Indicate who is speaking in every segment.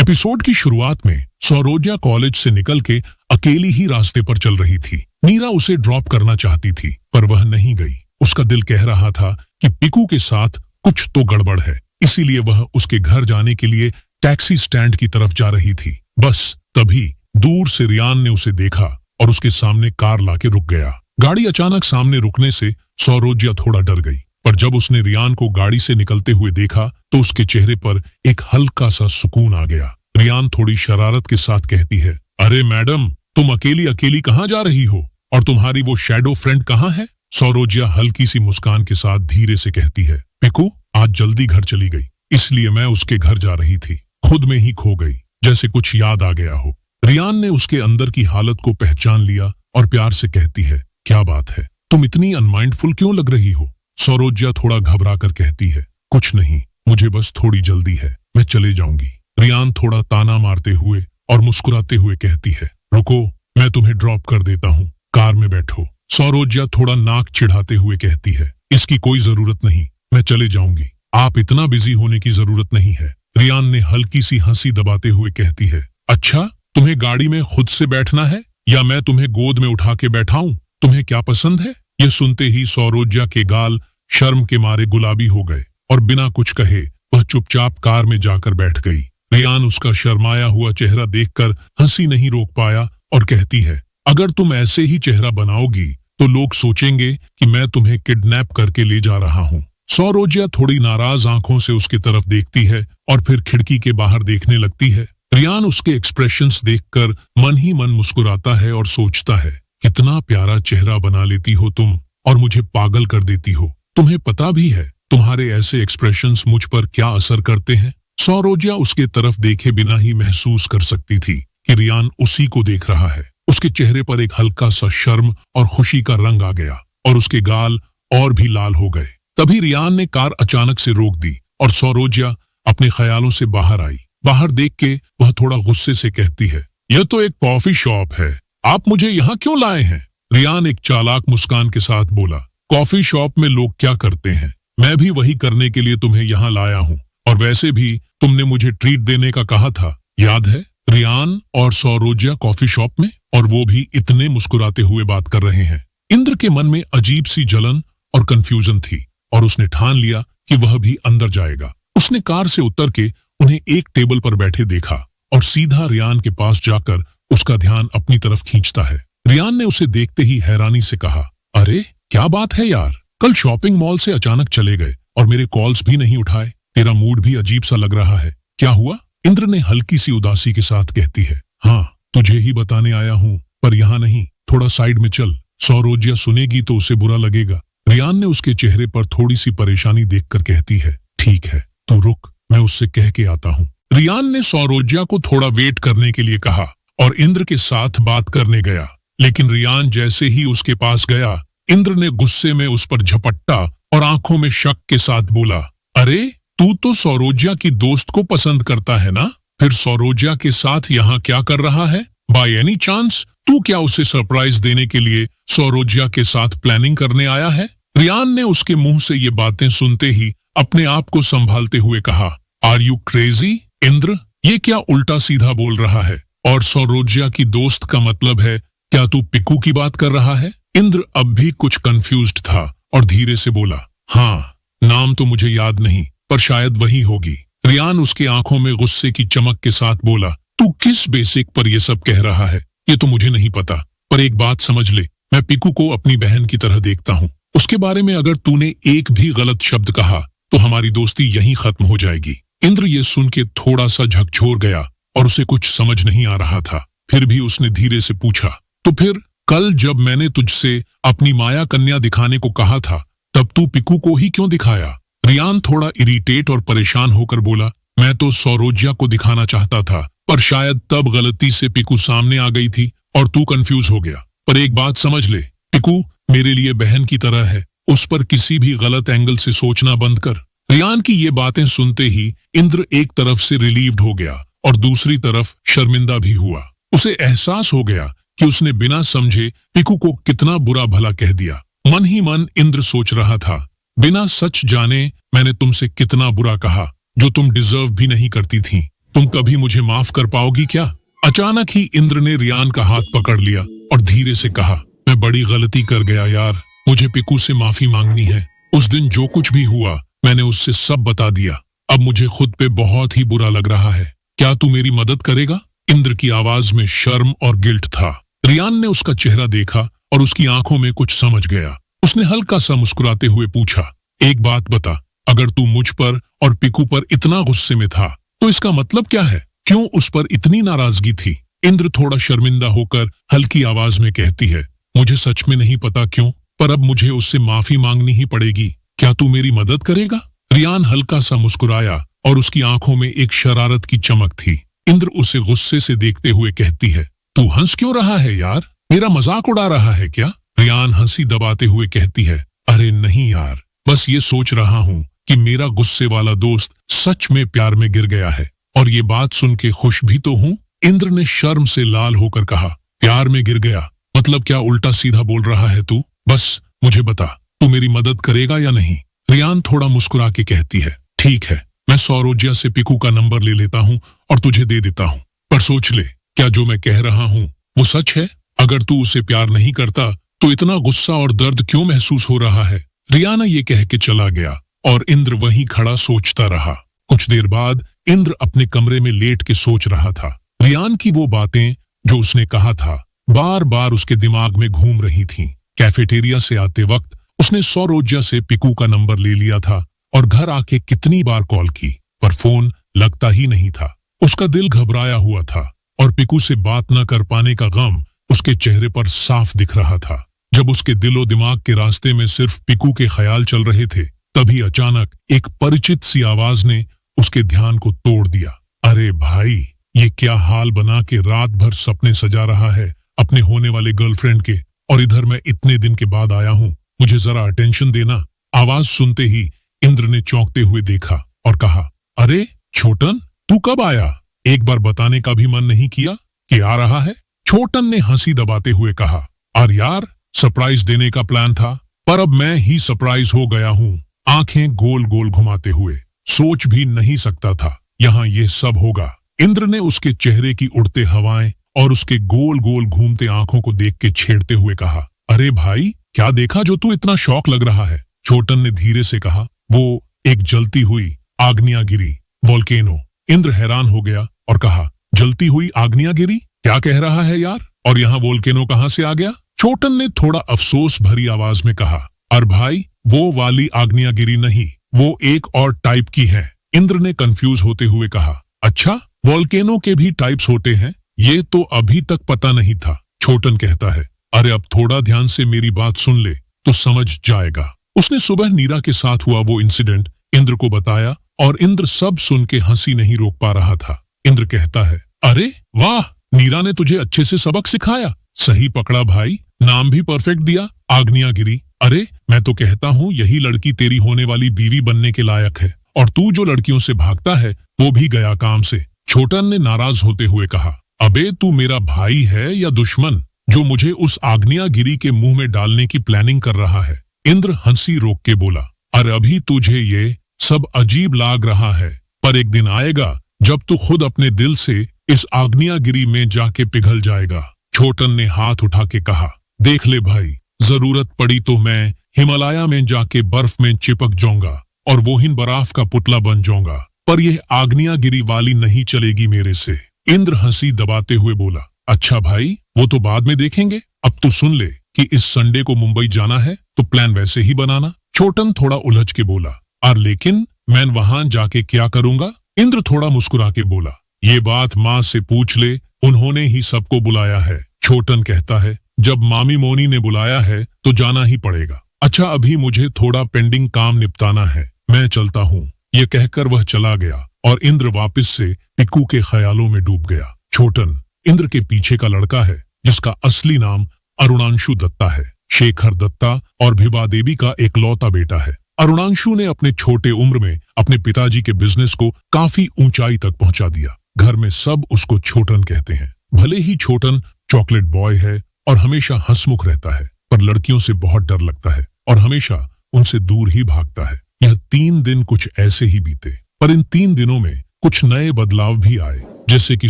Speaker 1: Episode की शुरुआत में सौरोज्या कॉलेज से निकल के अकेली ही रास्ते पर चल रही थी। नीरा उसे ड्रॉप करना चाहती थी पर वह नहीं गई। उसका दिल कह रहा था कि पिकू के साथ कुछ तो गड़बड़ है, इसीलिए वह उसके घर जाने के लिए टैक्सी स्टैंड की तरफ जा रही थी। बस तभी दूर से रियान ने उसे देखा और उसके सामने कार लाके रुक गया। गाड़ी अचानक सामने रुकने से सौरोज्या थोड़ा डर गई, पर जब उसने रियान को गाड़ी से निकलते हुए देखा तो उसके चेहरे पर एक हल्का सा सुकून आ गया। रियान थोड़ी शरारत के साथ कहती है, अरे मैडम, तुम अकेली अकेली कहाँ जा रही हो और तुम्हारी वो शैडो फ्रेंड कहाँ है? सौरोज्या हल्की सी मुस्कान के साथ धीरे से कहती है, पिकू आज जल्दी घर चली गई, इसलिए मैं उसके घर जा रही थी। खुद में ही खो गई, जैसे कुछ याद आ गया हो। रियान ने उसके अंदर की हालत को पहचान लिया और प्यार से कहती है, क्या बात है, तुम इतनी अनमाइंडफुल क्यों लग रही हो? सौरोज्या थोड़ा घबरा कर कहती है, कुछ नहीं, मुझे बस थोड़ी जल्दी है, मैं चले जाऊंगी। रियान थोड़ा ताना मारते हुए और मुस्कुराते हुए कहती है, रुको, मैं तुम्हें ड्रॉप कर देता हूँ, कार में बैठो। सौरोज्या थोड़ा नाक चिढ़ाते हुए कहती है, इसकी कोई जरूरत नहीं, मैं चले जाऊंगी, आप इतना बिजी होने की जरूरत नहीं है। रियान ने हल्की सी हंसी दबाते हुए कहती है, अच्छा, तुम्हें गाड़ी में खुद से बैठना है या मैं तुम्हें गोद में उठा के बैठाऊं? तुम्हें क्या पसंद है? यह सुनते ही सौरोज्या के गाल शर्म के मारे गुलाबी हो गए और बिना कुछ कहे वह चुपचाप कार में जाकर बैठ गई। रियान उसका शर्माया हुआ चेहरा देखकर हंसी नहीं रोक पाया और कहती है, अगर तुम ऐसे ही चेहरा बनाओगी तो लोग सोचेंगे कि मैं तुम्हें किडनैप करके ले जा रहा हूँ। सौरोज्या थोड़ी नाराज आंखों से उसकी तरफ देखती है और फिर खिड़की के बाहर देखने लगती है। रियान उसके एक्सप्रेशंस देखकर मन ही मन मुस्कुराता है और सोचता है, कितना प्यारा चेहरा बना लेती हो तुम और मुझे पागल कर देती हो। तुम्हें पता भी है तुम्हारे ऐसे एक्सप्रेशंस मुझ पर क्या असर करते हैं? सौरोज्या उसके तरफ देखे बिना ही महसूस कर सकती थी कि रियान उसी को देख रहा है। उसके चेहरे पर एक हल्का सा शर्म और खुशी का रंग आ गया और उसके गाल और भी लाल हो गए। तभी रियान ने कार अचानक से रोक दी और सौरोज्या अपने ख्यालों से बाहर आई। बाहर देख के वह थोड़ा गुस्से से कहती है, यह तो एक कॉफी शॉप है, आप मुझे यहाँ क्यों लाए हैं? रियान एक चालाक मुस्कान के साथ बोला, कॉफी शॉप में लोग क्या करते हैं, मैं भी वही करने के लिए तुम्हें यहाँ लाया हूँ, और वैसे भी तुमने मुझे ट्रीट देने का कहा था, याद है? रियान और सौरोज्या कॉफी शॉप में, और वो भी इतने मुस्कुराते हुए बात कर रहे हैं। इंद्र के मन में अजीब सी जलन और कंफ्यूजन थी और उसने ठान लिया कि वह भी अंदर जाएगा। उसने कार से उतर के उन्हें एक टेबल पर बैठे देखा और सीधा रियान के पास जाकर उसका ध्यान अपनी तरफ खींचता है। रियान ने उसे देखते ही हैरानी से कहा, अरे क्या बात है यार, कल शॉपिंग मॉल से अचानक चले गए और मेरे कॉल्स भी नहीं उठाए, तेरा मूड भी अजीब सा लग रहा है, क्या हुआ? इंद्र ने हल्की सी उदासी के साथ कहती है, हाँ तुझे ही बताने आया हूँ, पर यहाँ नहीं, थोड़ा साइड में चल, सौरोज्या सुनेगी तो उसे बुरा लगेगा। रियान ने उसके चेहरे पर थोड़ी सी परेशानी देखकर कहती है, ठीक है, तू रुक, मैं उससे कह के आता हूँ। रियान ने सौरोज्या को थोड़ा वेट करने के लिए कहा और इंद्र के साथ बात करने गया, लेकिन रियान जैसे ही उसके पास गया, इंद्र ने गुस्से में उस पर झपट्टा और आंखों में शक के साथ बोला, अरे तू तो सौरोज्या की दोस्त को पसंद करता है ना? फिर सौरोज्या के साथ यहाँ क्या कर रहा है? बाय एनी चांस तू क्या उसे सरप्राइज देने के लिए सौरोज्या के साथ प्लानिंग करने आया है? रियान ने उसके मुंह से ये बातें सुनते ही अपने आप को संभालते हुए कहा, आर यू क्रेजी इंद्र, ये क्या उल्टा सीधा बोल रहा है? और सौरोज्या की दोस्त का मतलब है, क्या तू पिकू की बात कर रहा है? इंद्र अब भी कुछ कंफ्यूज्ड था और धीरे से बोला, हाँ, नाम तो मुझे याद नहीं, पर शायद वही होगी। रियान उसके आंखों में गुस्से की चमक के साथ बोला, तू किस बेसिक पर ये सब कह रहा है? ये तो मुझे नहीं पता, पर एक बात समझ ले, मैं पिकू को अपनी बहन की तरह देखता हूँ। उसके बारे में अगर तूने एक भी गलत शब्द कहा तो हमारी दोस्ती यहीं खत्म हो जाएगी। इंद्र ये सुन के थोड़ा सा झकझोर गया और उसे कुछ समझ नहीं आ रहा था। फिर भी उसने धीरे से पूछा, तो फिर कल जब मैंने तुझसे अपनी माया कन्या दिखाने को कहा था, तब तू पिकू को ही क्यों दिखाया? रियान थोड़ा इरिटेट और परेशान होकर बोला, मैं तो सौरोज्या को दिखाना चाहता था, पर शायद तब गलती से पिकू सामने आ गई थी और तू कंफ्यूज हो गया। पर एक बात समझ ले, पिकू मेरे लिए बहन की तरह है, उस पर किसी भी गलत एंगल से सोचना बंद कर। रियान की ये बातें सुनते ही इंद्र एक तरफ से रिलीव्ड हो गया और दूसरी तरफ शर्मिंदा भी हुआ। उसे एहसास हो गया कि उसने बिना समझे पिकू को कितना बुरा भला कह दिया। मन ही मन इंद्र सोच रहा था, बिना सच जाने मैंने तुमसे कितना बुरा कहा, जो तुम डिजर्व भी नहीं करती थी। तुम कभी मुझे माफ कर पाओगी क्या? अचानक ही इंद्र ने रियान का हाथ पकड़ लिया और धीरे से कहा, मैं बड़ी गलती कर गया यार, मुझे पिकू से माफी मांगनी है। उस दिन जो कुछ भी हुआ मैंने उससे सब बता दिया। अब मुझे खुद पे बहुत ही बुरा लग रहा है। क्या तू मेरी मदद करेगा? इंद्र की आवाज में शर्म और गिल्ट था। रियान ने उसका चेहरा देखा और उसकी आंखों में कुछ समझ गया। उसने हल्का सा मुस्कुराते हुए पूछा, एक बात बता, अगर तू मुझ पर और पिकू पर इतना गुस्से में था तो इसका मतलब क्या है? क्यों उस पर इतनी नाराजगी थी? इंद्र थोड़ा शर्मिंदा होकर हल्की आवाज में कहती है, मुझे सच में नहीं पता क्यों, पर अब मुझे उससे माफी मांगनी ही पड़ेगी। क्या तू मेरी मदद करेगा? रियान हल्का सा मुस्कुराया और उसकी आंखों में एक शरारत की चमक थी। इंद्र उसे गुस्से से देखते हुए कहती है, तू हंस क्यों रहा है यार? मेरा मजाक उड़ा रहा है क्या? रियान हंसी दबाते हुए कहती है, अरे नहीं यार, बस ये सोच रहा हूँ कि मेरा गुस्से वाला दोस्त सच में प्यार में गिर गया है और ये बात सुन के खुश भी तो हूँ। इंद्र ने शर्म से लाल होकर कहा, प्यार में गिर गया मतलब क्या उल्टा सीधा बोल रहा है तू? बस मुझे बता, तू मेरी मदद करेगा या नहीं? रियान थोड़ा मुस्कुरा के कहती है, ठीक है, मैं सौरोज्या से पिकू का नंबर ले लेता हूँ और तुझे दे देता हूँ, पर सोच ले, क्या जो मैं कह रहा हूँ वो सच है? अगर तू उसे प्यार नहीं करता तो इतना गुस्सा और दर्द क्यों महसूस हो रहा है? रियाना ये कह के चला गया और इंद्र वहीं खड़ा सोचता रहा। कुछ देर बाद इंद्र अपने कमरे में लेट के सोच रहा था। रियान की वो बातें जो उसने कहा था बार बार उसके दिमाग में घूम रही थीं। कैफेटेरिया से आते वक्त उसने सौरोज्या से पिकू का नंबर ले लिया था और घर आके कितनी बार कॉल की, पर फोन लगता ही नहीं था। उसका दिल घबराया हुआ था और पिकू से बात न कर पाने का गम उसके चेहरे पर साफ दिख रहा था। जब उसके दिलो दिमाग के रास्ते में सिर्फ पिकू के ख्याल चल रहे थे, तभी अचानक एक परिचित सी आवाज ने उसके ध्यान को तोड़ दिया। अरे भाई, ये क्या हाल बना के रात भर सपने सजा रहा है अपने होने वाले गर्लफ्रेंड के, और इधर मैं इतने दिन के बाद आया हूँ, मुझे जरा अटेंशन देना। आवाज सुनते ही इंद्र ने चौंकते हुए देखा और कहा, अरे छोटन, तू कब आया? एक बार बताने का भी मन नहीं किया कि आ रहा है? छोटन ने हंसी दबाते हुए कहा, अरे यार, सरप्राइज देने का प्लान था, पर अब मैं ही सरप्राइज हो गया हूँ। आंखें गोल गोल घुमाते हुए, सोच भी नहीं सकता था यहाँ ये सब होगा। इंद्र ने उसके चेहरे की उड़ते हवाएं और उसके गोल गोल घूमते आंखों को देख के छेड़ते हुए कहा, अरे भाई, क्या देखा जो तू इतना शौक लग रहा है? छोटन ने धीरे से कहा, वो एक जलती हुई आग्नेयगिरी, वोल्केनो। इंद्र हैरान हो गया और कहा, जलती हुई आग्नेयगिरी? क्या कह रहा है यार? और यहाँ वोल्केनो कहाँ से आ गया? छोटन ने थोड़ा अफसोस भरी आवाज में कहा, अरे भाई, वो वाली आग्नेयगिरी नहीं, वो एक और टाइप की है। इंद्र ने कंफ्यूज होते हुए कहा, अच्छा, वोल्केनो के भी टाइप्स होते हैं? ये तो अभी तक पता नहीं था। छोटन कहता है, अरे अब थोड़ा ध्यान से मेरी बात सुन ले तो समझ जाएगा। उसने सुबह नीरा के साथ हुआ वो इंसिडेंट इंद्र को बताया और इंद्र सब सुन के हंसी नहीं रोक पा रहा था। इंद्र कहता है, अरे वाह, नीरा ने तुझे अच्छे से सबक सिखाया। सही पकड़ा भाई, नाम भी परफेक्ट दिया, आग्नेयगिरी। अरे मैं तो कहता हूँ यही लड़की तेरी होने वाली बीवी बनने के लायक है, और तू जो लड़कियों से भागता है वो भी गया काम से। छोटन ने नाराज होते हुए कहा, अबे तू मेरा भाई है या दुश्मन जो मुझे उस आग्नेयगिरी के मुंह में डालने की प्लानिंग कर रहा है? इंद्र हंसी रोक के बोला, अरे अभी तुझे ये सब अजीब लाग रहा है, पर एक दिन आएगा जब तू खुद अपने दिल से इस आग्नेयगिरी में जाके पिघल जाएगा। छोटन ने हाथ उठा के कहा, देख ले भाई, जरूरत पड़ी तो मैं हिमालय में जाके बर्फ में चिपक जाऊंगा और वो ही बर्फ का पुतला बन जाऊंगा, पर यह आग्नेयगिरी वाली नहीं चलेगी मेरे से। इंद्र हंसी दबाते हुए बोला, अच्छा भाई, वो तो बाद में देखेंगे, अब तू सुन ले कि इस संडे को मुंबई जाना है तो प्लान वैसे ही बनाना। छोटन थोड़ा उलझ के बोला, और लेकिन मैं वहां जाके क्या करूंगा? इंद्र थोड़ा मुस्कुरा के बोला, ये बात माँ से पूछ ले, उन्होंने ही सबको बुलाया है। छोटन कहता है, जब मामी मोनी ने बुलाया है तो जाना ही पड़ेगा। अच्छा, अभी मुझे थोड़ा पेंडिंग काम निपटाना है, मैं चलता हूँ। ये कहकर वह चला गया और इंद्र वापस से पिकू के ख्यालों में डूब गया। छोटन इंद्र के पीछे का लड़का है जिसका असली नाम अरुणांशु दत्ता है। शेखर दत्ता और भिबा देवी का एकलौता बेटा है। अरुणांशु ने अपने छोटे उम्र में अपने पिताजी के बिजनेस को काफी ऊंचाई तक पहुंचा दिया। घर में सब उसको छोटन कहते हैं। भले ही छोटन चॉकलेट बॉय है और हमेशा हंसमुख रहता है, पर लड़कियों से बहुत डर लगता है और हमेशा उनसे दूर ही भागता है। यह 3 दिन कुछ ऐसे ही बीते, पर इन 3 दिनों में कुछ नए बदलाव भी आए, जैसे कि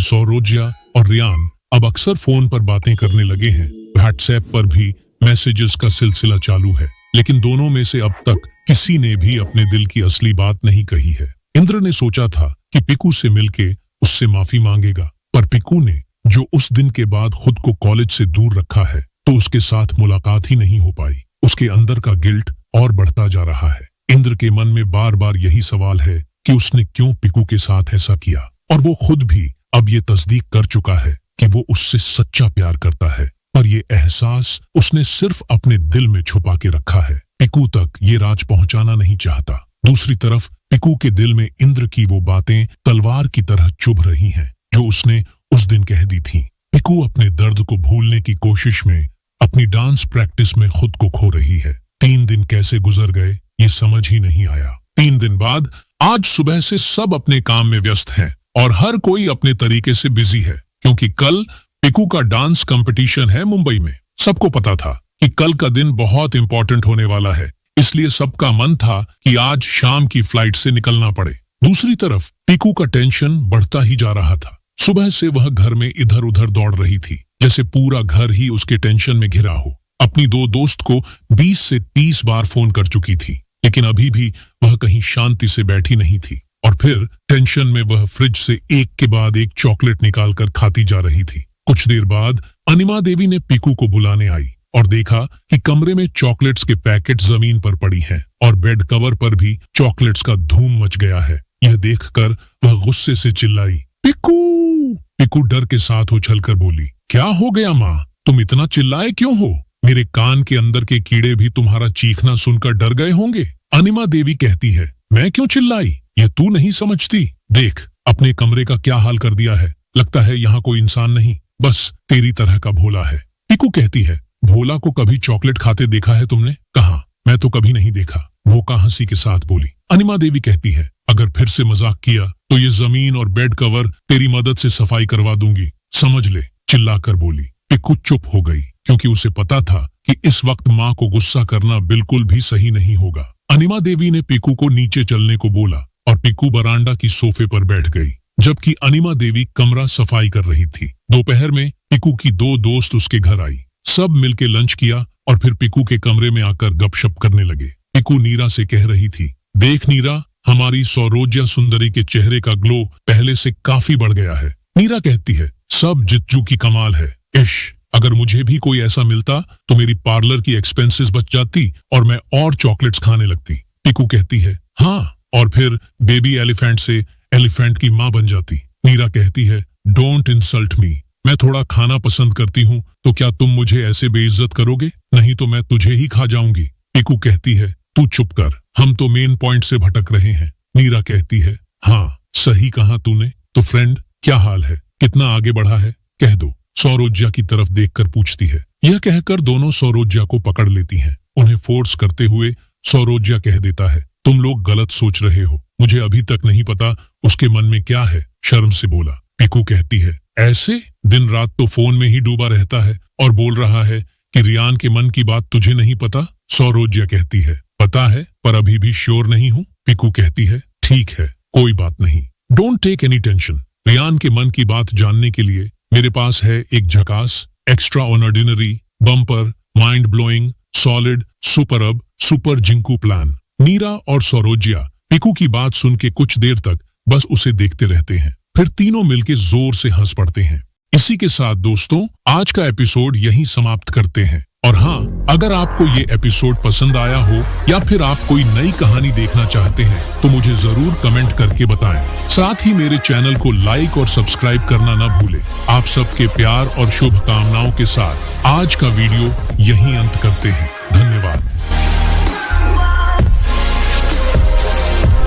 Speaker 1: सौरोज्या और रियान अब अक्सर फोन पर बातें करने लगे हैं। व्हाट्सएप पर भी मैसेजेस का सिलसिला चालू है, लेकिन दोनों में से अब तक किसी ने भी अपने दिल की असली बात नहीं कही है। इंद्र ने सोचा था कि पिकू से मिलके उससे माफी मांगेगा, पर पिकू ने जो उस दिन के बाद खुद को कॉलेज से दूर रखा है, तो उसके साथ मुलाकात ही नहीं हो पाई। उसके अंदर का गिल्ट और बढ़ता जा रहा है। इंद्र के मन में बार बार यही सवाल है कि उसने क्यों पिकू के साथ ऐसा किया, और वो खुद भी अब ये तस्दीक कर चुका है कि वो उससे सच्चा प्यार करता है, पर ये एहसास उसने सिर्फ अपने दिल में छुपा के रखा है। पिकू तक ये राज पहुंचाना नहीं चाहता। दूसरी तरफ पिकू के दिल में इंद्र की वो बातें तलवार की तरह चुभ रही हैं, जो उसने उस दिन कह दी थी। पिकू अपने दर्द को भूलने की कोशिश में अपनी डांस प्रैक्टिस में खुद को खो रही है। 3 दिन कैसे गुजर गए ये समझ ही नहीं आया। 3 दिन बाद आज सुबह से सब अपने काम में व्यस्त हैं और हर कोई अपने तरीके से बिजी है, क्योंकि कल पिकू का डांस कंपटीशन है मुंबई में। सबको पता था कि कल का दिन बहुत इंपॉर्टेंट होने वाला है, इसलिए सबका मन था कि आज शाम की फ्लाइट से निकलना पड़े। दूसरी तरफ पिकू का टेंशन बढ़ता ही जा रहा था। सुबह से वह घर में इधर उधर दौड़ रही थी, जैसे पूरा घर ही उसके टेंशन में घिरा हो। अपनी 2 दोस्त को 20 से 30 बार फोन कर चुकी थी, लेकिन अभी भी वह कहीं शांति से बैठी नहीं थी। और फिर टेंशन में वह फ्रिज से एक के बाद एक चॉकलेट निकालकर खाती जा रही थी। कुछ देर बाद अनिमा देवी ने पिकू को बुलाने आई और देखा कि कमरे में चॉकलेट्स के पैकेट जमीन पर पड़ी हैं और बेड कवर पर भी चॉकलेट्स का धूम मच गया है। यह देखकर वह गुस्से से चिल्लाई, पिकू! पिकू डर के साथ उछलकर बोली, क्या हो गया माँ? तुम इतना चिल्लाए क्यों हो? मेरे कान के अंदर के कीड़े भी तुम्हारा चीखना सुनकर डर गए होंगे। अनिमा देवी कहती है, मैं क्यों चिल्लाई? ये तू नहीं समझती। देख अपने कमरे का क्या हाल कर दिया है। लगता है यहाँ कोई इंसान नहीं, बस तेरी तरह का भोला है। पिकू कहती है, भोला को कभी चॉकलेट खाते देखा है तुमने? कहाँ, मैं तो कभी नहीं देखा। भोका हंसी के साथ बोली। अनिमा देवी कहती है, अगर फिर से मजाक किया तो ये जमीन और बेड कवर तेरी मदद से सफाई करवा दूंगी, समझ ले। चिल्लाकर बोली। पिकू चुप हो गई, क्योंकि उसे पता था कि इस वक्त माँ को गुस्सा करना बिल्कुल भी सही नहीं होगा। अनिमा देवी ने पिकू को नीचे चलने को बोला और पिकू बरांडा की सोफे पर बैठ गई, जबकि अनिमा देवी कमरा सफाई कर रही थी। दोपहर में पिकू की 2 दोस्त उसके घर आई। सब मिलके लंच किया और फिर पिकू के कमरे में आकर गपशप करने लगे। पिकू नीरा से कह रही थी, देख नीरा, हमारी सौरोज्या सुंदरी के चेहरे का ग्लो पहले से काफी बढ़ गया है। नीरा कहती है, सब जिज्जू की कमाल है। इश, अगर मुझे भी कोई ऐसा मिलता तो मेरी पार्लर की एक्सपेंसेस बच जाती और मैं और चॉकलेट्स खाने लगती। पिकू कहती है, हाँ, और फिर बेबी एलिफेंट से एलिफेंट की माँ बन जाती। नीरा कहती है, डोंट इंसल्ट मी। मैं थोड़ा खाना पसंद करती हूँ, तो क्या तुम मुझे ऐसे बेइज्जत करोगे? नहीं तो मैं तुझे ही खा जाऊंगी। पिकू कहती है, तू चुप कर, हम तो मेन पॉइंट से भटक रहे हैं। नीरा कहती है, हाँ सही कहा तूने। तो फ्रेंड, क्या हाल है? कितना आगे बढ़ा है? कह दो। सौरोज्या की तरफ देखकर पूछती है। यह कहकर दोनों सौरोज्या को पकड़ लेती हैं। उन्हें फोर्स करते हुए सौरोज्या कह देता है, तुम लोग गलत सोच रहे हो। मुझे अभी तक नहीं पता उसके मन में क्या है। शर्म से बोला। पिकू कहती है, ऐसे? दिन रात तो फोन में ही डूबा रहता है और बोल रहा है कि रियान के मन की बात तुझे नहीं पता। सौरोज्या कहती है, पता है, पर अभी भी श्योर नहीं हूँ। पिकू कहती है, ठीक है, कोई बात नहीं, don't take any tension. Riyan के मन की बात जानने के लिए मेरे पास है एक झकास, extraordinary, bumper, mind blowing, solid, superb, super जिंकू प्लान। नीरा और सौरोज्या पिकू की बात सुन के कुछ देर तक बस उसे देखते रहते हैं, फिर तीनों मिलके जोर से हंस पड़ते हैं। इसी के साथ दोस्तों, आज का एपिसोड यहीं समाप्त करते हैं। और हाँ, अगर आपको ये एपिसोड पसंद आया हो या फिर आप कोई नई कहानी देखना चाहते हैं तो मुझे जरूर कमेंट करके बताएं। साथ ही मेरे चैनल को लाइक और सब्सक्राइब करना ना भूलें। आप सबके प्यार और शुभकामनाओं के साथ आज का वीडियो यहीं अंत करते हैं। धन्यवाद।